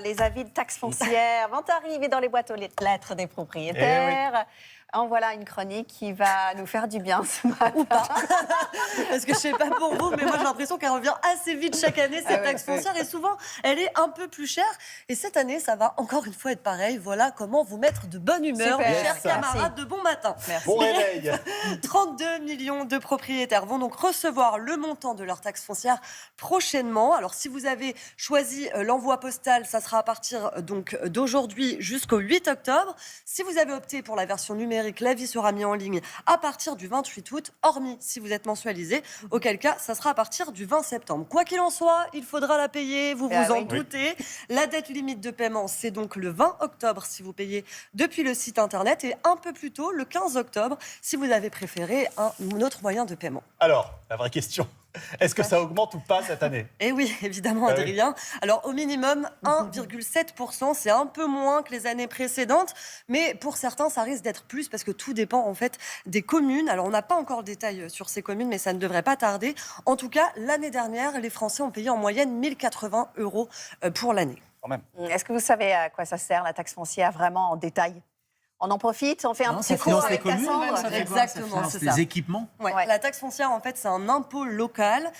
Les avis de taxes foncières vont arriver dans les boîtes aux lettres des propriétaires. En voilà une chronique qui va nous faire du bien ce matin. Ou pas. Parce que je sais pas pour vous, mais moi j'ai l'impression qu'elle revient assez vite chaque année, cette taxe foncière. Et souvent, elle est un peu plus chère. Et cette année, ça va encore une fois être pareil. Voilà comment vous mettre de bonne humeur, mes chers camarades, de bon matin. Merci. Bon réveil. 32 millions de propriétaires vont donc recevoir le montant de leur taxe foncière prochainement. Alors, si vous avez choisi l'envoi postal, ça sera à partir donc d'aujourd'hui jusqu'au 8 octobre. Si vous avez opté pour la version numérique, l'avis sera mis en ligne à partir du 28 août, hormis si vous êtes mensualisé, auquel cas, ça sera à partir du 20 septembre. Quoi qu'il en soit, il faudra la payer, vous vous en doutez. La date limite de paiement, c'est donc le 20 octobre si vous payez depuis le site internet et un peu plus tôt, le 15 octobre, si vous avez préféré un autre moyen de paiement. Alors, la vraie question, est-ce que ça augmente ou pas cette année? Eh oui, évidemment, Adrien. Alors, au minimum, 1,7%, c'est un peu moins que les années précédentes, mais pour certains, ça risque d'être plus parce que tout dépend en fait des communes. Alors, on n'a pas encore le détail sur ces communes, mais ça ne devrait pas tarder. En tout cas, l'année dernière, les Français ont payé en moyenne 1 080 € pour l'année. Quand même. Est-ce que vous savez à quoi ça sert la taxe foncière vraiment en détail? On en profite, on fait un petit ça cours finance les avec communes, Cassandre. ça fait quoi? Exactement, Ça finance c'est les ça. équipements. Ouais. La taxe foncière, en fait, c'est un impôt local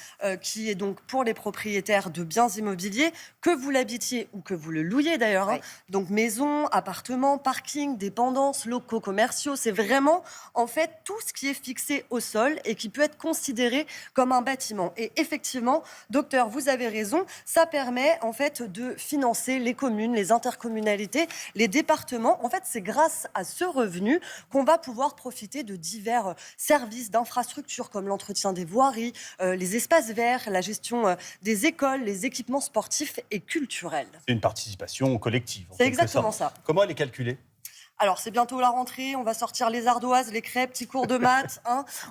qui est donc pour les propriétaires de biens immobiliers, que vous l'habitiez ou que vous le louiez d'ailleurs. Ouais. Donc maisons, appartements, parkings, dépendances, locaux commerciaux, c'est vraiment en fait tout ce qui est fixé au sol et qui peut être considéré comme un bâtiment. Et effectivement, docteur, vous avez raison, ça permet en fait de financer les communes, les intercommunalités, les départements. En fait, c'est grâce à ce revenu qu'on va pouvoir profiter de divers services d'infrastructures comme l'entretien des voiries, les espaces verts, la gestion des écoles, les équipements sportifs et culturels. C'est une participation collective. C'est exactement ça. Comment elle est calculée? Alors, c'est bientôt la rentrée, on va sortir les ardoises, les crêpes, petits cours de maths.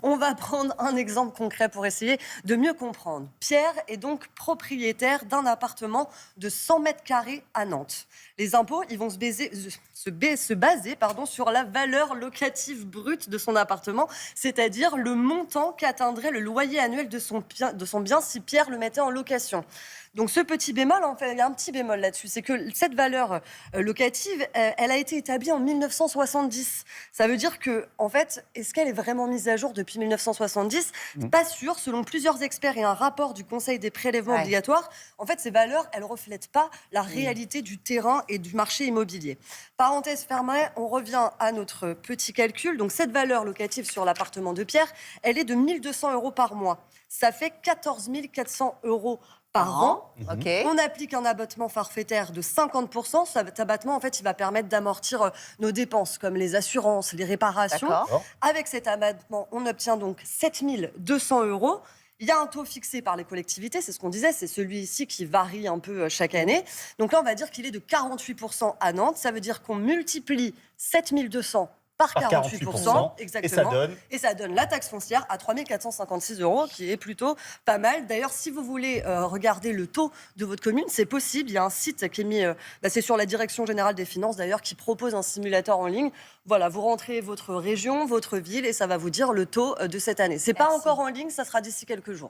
On va prendre un exemple concret pour essayer de mieux comprendre. Pierre est donc propriétaire d'un appartement de 100 mètres carrés à Nantes. Les impôts, ils vont se baser sur la valeur locative brute de son appartement, c'est-à-dire le montant qu'atteindrait le loyer annuel de son bien si Pierre le mettait en location. Donc ce petit bémol, en fait, il y a un petit bémol là-dessus, c'est que cette valeur locative, elle a été établie en 1970. Ça veut dire que, en fait, est-ce qu'elle est vraiment mise à jour depuis 1970 ? Pas sûr. Selon plusieurs experts et un rapport du Conseil des prélèvements obligatoires, en fait, ces valeurs, elles reflètent pas la réalité du terrain et du marché immobilier. Parenthèse fermée, on revient à notre petit calcul. Donc cette valeur locative sur l'appartement de Pierre, elle est de 1 200 € par mois. Ça fait 14 400 € par an. Okay. On applique un abattement forfaitaire de 50%. Cet abattement, en fait, il va permettre d'amortir nos dépenses, comme les assurances, les réparations. D'accord. Avec cet abattement, on obtient donc 7 200 €. Il y a un taux fixé par les collectivités, c'est ce qu'on disait, c'est celui-ci qui varie un peu chaque année. Donc là, on va dire qu'il est de 48% à Nantes. Ça veut dire qu'on multiplie 7 200 par 48%, exactement. Et ça donne la taxe foncière à 3 456 €, qui est plutôt pas mal. D'ailleurs, si vous voulez regarder le taux de votre commune, c'est possible. Il y a un site qui est mis, c'est sur la Direction Générale des Finances d'ailleurs, qui propose un simulateur en ligne. Voilà, vous rentrez votre région, votre ville, et ça va vous dire le taux de cette année. C'est pas encore en ligne, ça sera d'ici quelques jours.